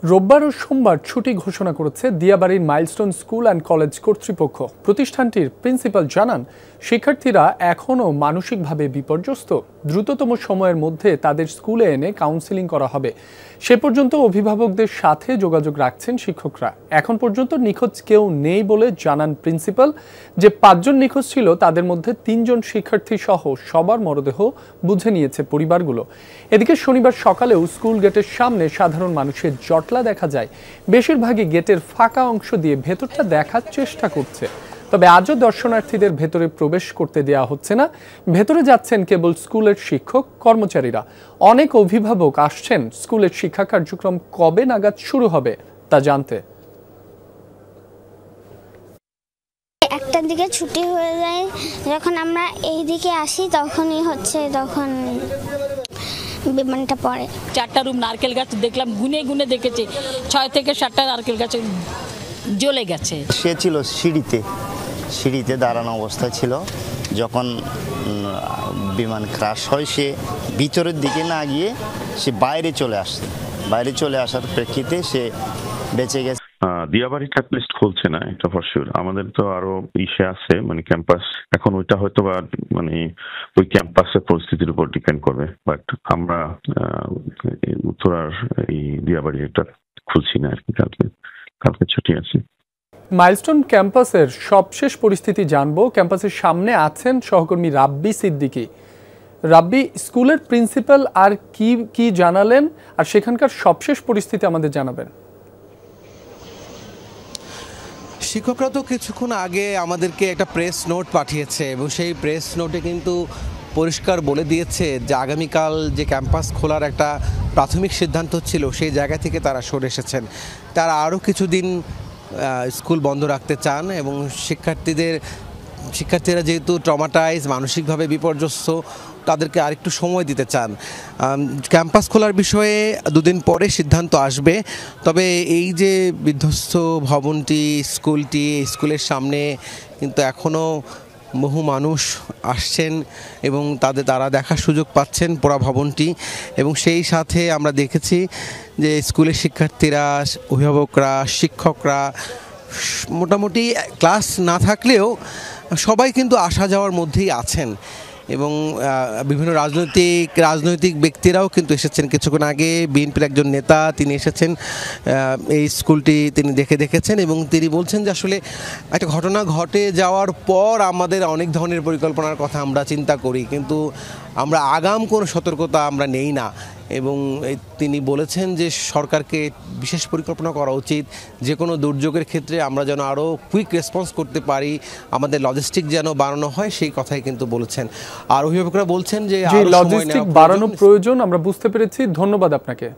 রোববার ও সোমবার ছুটি ঘোষণা করেছে দিয়াবাড়ির মাইলস্টোন স্কুল অ্যান্ড কলেজ কর্তৃপক্ষ। প্রতিষ্ঠানটির প্রিন্সিপাল জানান, শিক্ষার্থীরা এখনও মানসিকভাবে বিপর্যস্ত। দ্রুততম সময়ের মধ্যে তাদের স্কুলে এনে কাউন্সেলিং করা হবে। সে পর্যন্ত অভিভাবকদের সাথে যোগাযোগ রাখছেন শিক্ষকরা। এখন পর্যন্ত নিখোঁজ কেউ নেই বলে জানান প্রিন্সিপাল। যে 5 জন নিখোঁজ ছিল তাদের মধ্যে 3 জন শিক্ষার্থী সহ সবার মরদেহ বুঝে নিয়েছে পরিবারগুলো। এদিকে শনিবার সকালেও স্কুল গেটের সামনে সাধারণ মানুষের জটলা দেখা যায়। বেশিরভাগই গেটের ফাঁকা অংশ দিয়ে ভেতরটা দেখার চেষ্টা করছে। তবে আজও দর্শনার্থীদের ভেতরে প্রবেশ করতে দেওয়া হচ্ছে না। ভেতরে যাচ্ছেন কেবল স্কুলের শিক্ষক কর্মচারীরা। অনেক অভিভাবক আসছেন স্কুলের শিক্ষা কার্যক্রম কবে নাগাদ শুরু হবে তা জানতে। একটার দিকে ছুটি হয়ে যায়, যখন আমরা এই দিকে আসি তখন বিমানটা পড়ে। 4টা রুম নারকেল গাছ দেখলাম, গুনে গুনে দেখেছি 6 থেকে 7টা নারকেল গাছে জ্বলে গেছে। সে ছিল সিঁড়িতে দাঁড়ানো অবস্থায় ছিল। যখন বিমান ক্রাশ হয় সে ভিতরের দিকে না গিয়ে সে বাইরে চলে আসার প্রেক্ষিতে সে বেঁচে গেছে। দিয়াবাড়িটা অ্যাটলিস্ট খুলছে না, এটা ফর শিওর। আমাদের তো আরো ইসে আছে, মানে ক্যাম্পাস, এখন ওইটা হয়তো বা মানে ওই ক্যাম্পাসের পরিস্থিতির উপর ডিপেন্ড করবে। বাট আমরা উত্তরার এই দিয়াবাড়ি এটা খুলছি না আর কি। কালকে ছুটি আছে। মাইলস্টোন ক্যাম্পাসের সবশেষ পরিস্থিতি জানবো। ক্যাম্পাসের সামনে আছেন সহকর্মী রাব্বি সিদ্দিকী। রাব্বি, স্কুলের প্রিন্সিপাল আর কি জানালেন, আর সেখানকার সবশেষ পরিস্থিতি আমাদের জানাবেন। শিক্ষকরা তো কিছুক্ষণ আগে আমাদেরকে একটা প্রেস নোট পাঠিয়েছে এবং সেই প্রেস নোটে কিন্তু পরিষ্কার বলে দিয়েছে যে আগামীকাল যে ক্যাম্পাস খোলার একটা প্রাথমিক সিদ্ধান্ত ছিল সেই জায়গা থেকে তারা সরে এসেছেন। তারা আরও কিছুদিন স্কুল বন্ধ রাখতে চান এবং শিক্ষার্থীরা যেহেতু ট্রমাটাইজ, মানসিকভাবে বিপর্যস্ত, তাদেরকে আরেকটু সময় দিতে চান। ক্যাম্পাস খোলার বিষয়ে 2 দিন পরে সিদ্ধান্ত আসবে। তবে এই যে বিধ্বস্ত ভবনটি, স্কুলের সামনে কিন্তু এখনও বহু মানুষ আসছেন এবং তারা দেখার সুযোগ পাচ্ছেন পুরো ভবনটি। এবং সেই সাথে আমরা দেখেছি যে স্কুলের শিক্ষার্থীরা, অভিভাবকরা, শিক্ষকরা মোটামুটি ক্লাস না থাকলেও সবাই কিন্তু আসা যাওয়ার মধ্যেই আছেন। এবং বিভিন্ন রাজনৈতিক ব্যক্তিরাও কিন্তু এসেছেন। কিছুক্ষণ আগে বিএনপির একজন নেতা তিনি এসেছেন, এই স্কুলটি তিনি দেখেছেন এবং তিনি বলছেন যে আসলে একটা ঘটনা ঘটে যাওয়ার পর আমাদের অনেক ধরনের পরিকল্পনার কথা আমরা চিন্তা করি, কিন্তু আমরা আগাম কোনো সতর্কতা আমরা নেই না। এবং তিনি বলেছেন যে সরকারকে বিশেষ পরিকল্পনা করা উচিত, যে কোনো দুর্যোগের ক্ষেত্রে আমরা যেন আরও কুইক রেসপন্স করতে পারি, আমাদের লজিস্টিক যেন বাড়ানো হয়, সেই কথাই কিন্তু বলেছেন। আর অভিভাবকরা বলছেন যে লজিস্টিক বাড়ানো প্রয়োজন। আমরা বুঝতে পেরেছি, ধন্যবাদ আপনাকে।